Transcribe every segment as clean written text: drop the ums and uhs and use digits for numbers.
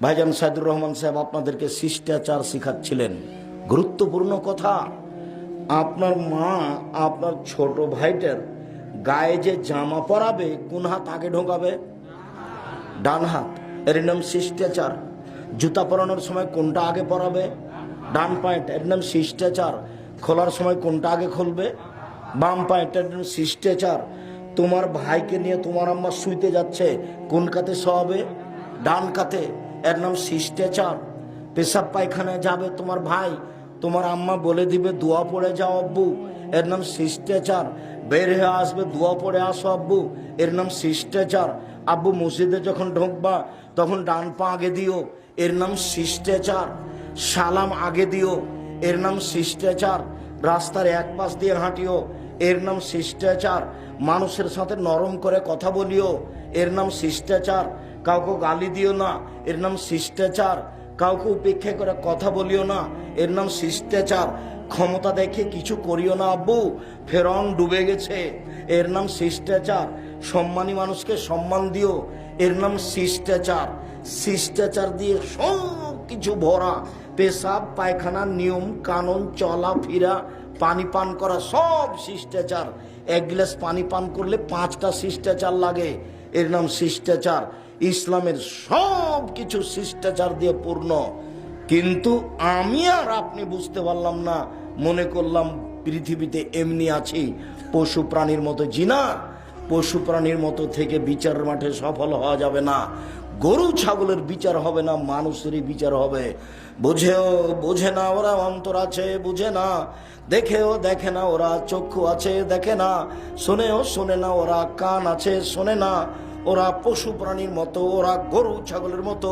ভাইজান সাইদুর রহমান সাহেব আপনাদেরকে শিষ্টাচার শিখাচ্ছিলেন। গুরুত্বপূর্ণ কথা, আপনার মা আপনার ছোট ভাইটার গায়ে যে জামা পরাবে কোন হাত আগে ঢোকাবে? ডান হাত। এর নাম শিষ্টাচার। জুতা পরানোর সময় কোনটা আগে পরাবে? ডান পায়েট। এর নাম শিষ্টাচার। খোলার সময় কোনটা আগে খুলবে? বাম পায়েট। এর নাম শিষ্টাচার। তোমার ভাইকে নিয়ে তোমার আম্মা শুইতে যাচ্ছে, কোন কাতে শোয়াবে? ডান কাতে। এর নাম শিষ্টাচার। পেশাব পায়খানায় যাবে তোমার ভাই, তোমার আম্মা বলে দিবে দোয়া পড়ে যাও আব্বু, এর নাম শিষ্টাচার। বের হয়ে আসবে, দোয়া পড়ে আসো আব্বু, এর নাম শিষ্টাচার। আব্বু মসজিদে যখন ঢুকবা তখন ডান পা আগে দিও, এর নাম শিষ্টাচার। সালাম আগে দিও, এর নাম শিষ্টাচার। রাস্তার এক পাশ দিয়ে হাঁটিও, এর নাম শিষ্টাচার। মানুষের সাথে নরম করে কথা বলিও, এর নাম শিষ্টাচার। কাউকে গালি দিও না, এর নাম শিষ্টাচার। কাউকে উপেক্ষা করে কথা বলিও না, এর নাম শিষ্টাচার। ক্ষমতা দেখে কিছু করিও না আব্বু, ফেরাউন ডুবে গেছে, এর নাম শিষ্টাচার। সম্মানী মানুষকে সম্মান দিও, এর নাম শিষ্টাচার। শিষ্টাচার দিয়ে সব কিছু ভরা, পেশাব পায়খানা, নিয়ম কানুন, চলাফেরা, পানি পান করা, সব শিষ্টাচার। এক গ্লাস পানি পান করলে 5টা শিষ্টাচার লাগে, এর নাম শিষ্টাচার। ইসলামের সব কিছু শিষ্টাচার দিয়ে পূর্ণ। কিন্তু আমি আর আপনি বুঝতে পারলাম না, মনে করলাম পৃথিবীতে এমনি আছি পশু প্রাণীর মতো। জিনা, পশু প্রাণীর মতো থেকে বিচার মাঠে সফল হওয়া যাবে না। গরু ছাগলের বিচার হবে না, মানুষেরই বিচার হবে। বুঝেও বোঝে না ওরা, অন্তর আছে বুঝে না। দেখেও দেখে না ওরা, চক্ষু আছে দেখে না। শোনেও শোনে না ওরা, কান আছে শোনে না। ওরা পশু প্রাণীর মতো, ওরা গরু ছাগলের মতো,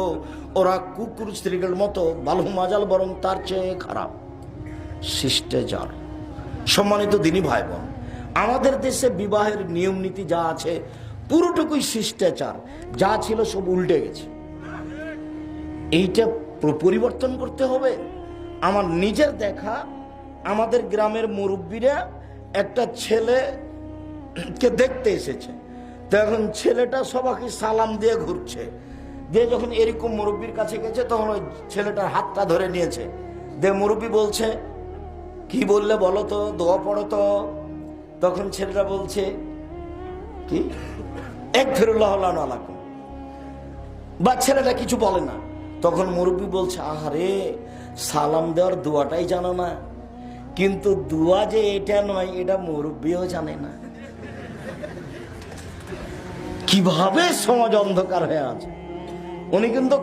ওরা কুকুর স্ত্রীদের মতো, বালু মাজাল বরং তার চেয়ে খারাপ। শিষ্টাচার। সম্মানিত দিনী ভাই বোন, আমাদের দেশে বিবাহের নিয়ম নীতি যা আছে পুরোটুকুই শিষ্টাচার। যা ছিল সব উল্টে গেছে। এইটা পরিবর্তন করতে হবে। আমার নিজের দেখা, আমাদের গ্রামের মুরব্বীরা একটা ছেলেকে দেখতে এসেছে, তখন ছেলেটা সবাইকে সালাম দিয়ে ঘুরছে, দিয়ে যখন এরকম মুরব্বীর কাছে গেছে তখন ওই ছেলেটার হাতটা ধরে নিয়েছে। দে মুরব্বী বলছে, কি বললে বলো তো, দোয়া পড়ো তো। তখন ছেলেটা বলছে কি, একফিরুল্লাহ আলাইকুম, বা ছেলেটা কিছু বলে না। তখন মুরব্বী বলছে, আহারে, সালাম দেওয়ার দোয়াটাই জানো না, কিন্তু দোয়া যে এটা নয় এটা মুরব্বীও জানে না। কিভাবে সমাজ অন্ধকার হয়ে আছে। উনি কিন্তু